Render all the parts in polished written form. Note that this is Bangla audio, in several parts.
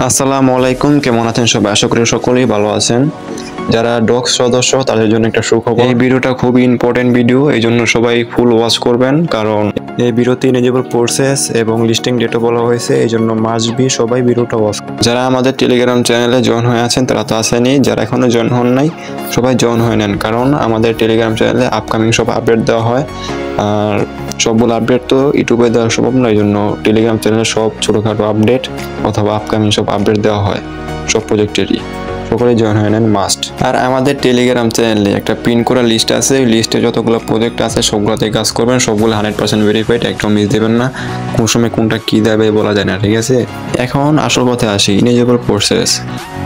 আসসালামু আলাইকুম, কেমন আছেন সবাই? আশা করি সকলেই ভালো আছেন। যারা ডক্স সদস্য তাদের জন্য একটা সুখবর। এই ভিডিওটা খুবই ইম্পর্টেন্ট ভিডিও, এই জন্য সবাই ফুল ওয়াচ করবেন, কারণ এই ভিডিওতে এলিজিবল প্রসেস এবং লিস্টিং ডেটও বলা হয়েছে, এই জন্য মাস্ট বি সবাই ভিডিওটা ওয়াচ। যারা আমাদের টেলিগ্রাম চ্যানেলে জয়েন হয়ে আছেন তারা তো আসেনি, যারা এখনো জয়েন হন নাই সবাই জয়েন হয়ে নেন, কারণ আমাদের টেলিগ্রাম চ্যানেলে আপকামিং সব আপডেট দেওয়া হয়। আর সবগুলো আপডেট তো ইউটিউবে দেওয়া সম্ভব না, এই জন্য টেলিগ্রাম চ্যানেলে সব ছোটোখাটো আপডেট অথবা আপকামিং সব আপডেট দেওয়া হয় সব প্রজেক্টেরই। সকলে জয়েন হয়ে নেন মাস্ট। আর আমাদের টেলিগ্রাম চ্যানেলে একটা পিন করা লিস্ট আছে, ওই লিস্টে যতগুলো প্রজেক্ট আছে সবগুলোতে কাজ করবেন, সবগুলো 100% ভেরিফাইড, একদম মিস দেবেন না। কোন সময় কোনটা কী দেবে বলা যায় না, ঠিক আছে? এখন আসল কথা আসি, ইনেজেবল প্রসেস।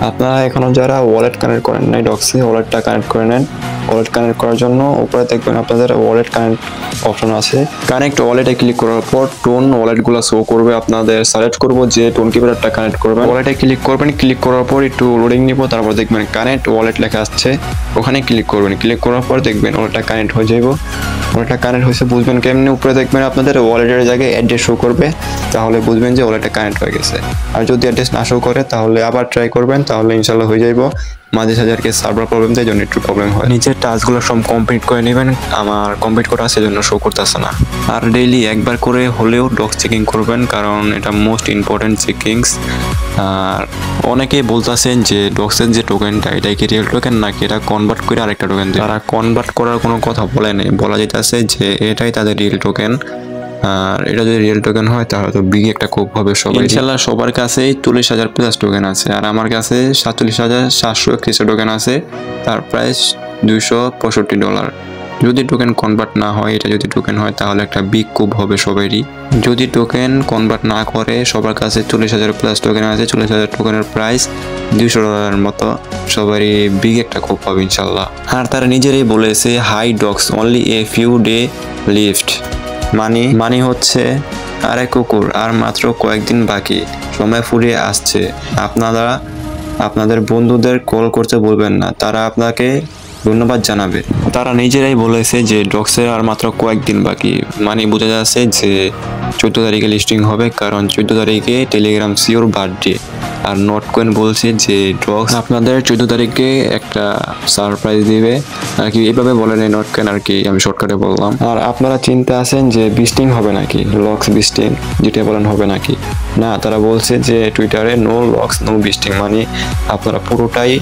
আপনারা এখনও যারা ওয়ালেট কানেক্ট করেন নাই ডক্সে, ওয়ালেটটা কানেক্ট করে নেন। ওয়ালেট কানেক্ট করার জন্য উপরে দেখবেন আপনাদের ওয়ালেট কানেক্ট অপশন আছে। কানেক্ট ওয়ালেটে ক্লিক করার পর টোন ওয়ালেটগুলো শো করবে, আপনাদের সিলেক্ট করব যে টোন কিপারটা কানেক্ট করবেন। ওয়ালেটে ক্লিক করবেন, ক্লিক করার পর একটু লোডিং নিব, তারপর দেখবেন কানেক্ট ওয়ালেট লেখা আসছে, ওখানে ক্লিক করবেন। ক্লিক করার পর দেখবেন ওয়ালেটটা কানেক্ট হয়ে যাইব। ওয়ালেটটা কানেক্ট হয়েছে বুঝবেন কেমনি, উপরে দেখবেন আপনাদের ওয়ালেটের জায়গায় অ্যাড্রেস শো করবে, তাহলে বুঝবেন যে ওয়ালেটটা কানেক্ট হয়ে গেছে। আর যদি অ্যাড্রেস না শো করে তাহলে আবার ট্রাই করবেন, তাহলে ইনশাল্লাহ হয়ে যাইব। মাঝে সাঝে সার্ভার প্রবলেম দেয়, জন্য একটু প্রবলেম হয়। নিচের টাস্কগুলো সব কমপ্লিট করে নেবেন, আমার কমপ্লিট করা আছে জন্য শো করতেছে না। আর ডেইলি একবার করে হলেও ডক্স চেকিং করবেন, কারণ এটা মোস্ট ইম্পর্টেন্ট চেকিংস। আর অনেকেই বলতেছেন যে ডক্সের যে টোকেনটা এটা কি রিয়েল টোকেন নাকি এটা কনভার্ট করে আরেকটা টোকেন দেয়। তারা কনভার্ট করার কোনো কথা বলে নেই, বলা যেতেছে যে এটাই তাদের রিয়েল টোকেন। আর এটা যদি রিয়েল টোকেন হয় তাহলে তো বিগ একটা কোপ হবে সবাই। ইনশাল্লাহ সবার কাছেই 40,000 প্লাস টোকেন আছে, আর আমার কাছে 47,731 টোকেন আছে, তার প্রাইস $265। যদি টোকেন কনভার্ট না হয়, এটা যদি টোকেন হয় তাহলে একটা বিগ কোপ হবে সবারই। যদি টোকেন কনভার্ট না করে, সবার কাছে 40,000 প্লাস টোকেন আছে, 40,000 টোকেনের প্রাইস $200 মতো, সবারই বিগ একটা কোপ হবে ইনশাল্লাহ। আর তারা নিজেরাই বলেছে হাই ডক্স only a few day left, মানি হচ্ছে আরে কুকুর আর মাত্র কয়েকদিন বাকি, সময় ফুরিয়ে আসছে। আপনারা আপনাদের বন্ধুদের কল করতে বলবেন না, তারা আপনাকে ধন্যবাদ জানাবে। তারা নিজেরাই বলেছে যে ডক্সের আর মাত্র কয়েকদিন বাকি, মানে বোঝা যাচ্ছে যে 14 তারিখে লিস্টিং হবে, কারণ 14 তারিখে টেলিগ্রাম সিওর বার্থডে। আর নটকয়েন বলছে যে ডক্স আপনাদের 14 তারিখে একটা সারপ্রাইজ দিবে আর কি, এভাবে বলেন নটকয়েন আর কি, আমি শর্টকাটে বললাম। আর আপনারা চিন্তা আছেন যে বিস্টিং হবে নাকি, লক্স বিস্টিং যেটা বলেন হবে নাকি, না, তারা বলছে যে টুইটারে নো লক্স নো বিস্টিং, মানে আপনারা পুরোটাই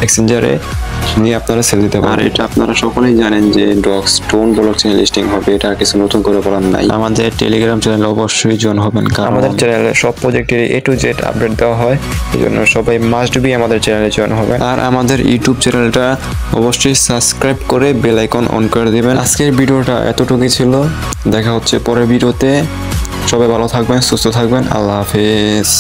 এক্সচেঞ্জারে নিয়ে আপনারা সেল দিতে পারেন। আর এটা আপনারা সকলেই জানেন যে ডক্স টোন ব্লকচেইন লিস্টিং হবে, এটা আর কিছু নতুন করে বলার নাই। আমাদের টেলিগ্রাম চ্যানেলে অবশ্যই জয়েন হবেন, কারণ আমাদের চ্যানেলে সব প্রজেক্টের A to Z আপডেট দেওয়া হয়, এই জন্য সবাই মাস্ট বি আমাদের চ্যানেলে জয়েন হবে। আর আমাদের ইউটিউব চ্যানেলটা অবশ্যই সাবস্ক্রাইব করে বেল আইকন অন করে দিবেন। আজকের ভিডিওটা এতটুকুই ছিল, দেখা হচ্ছে পরের ভিডিওতে। সবাই ভালো থাকবেন, সুস্থ থাকবেন, আল্লাহ হাফেজ।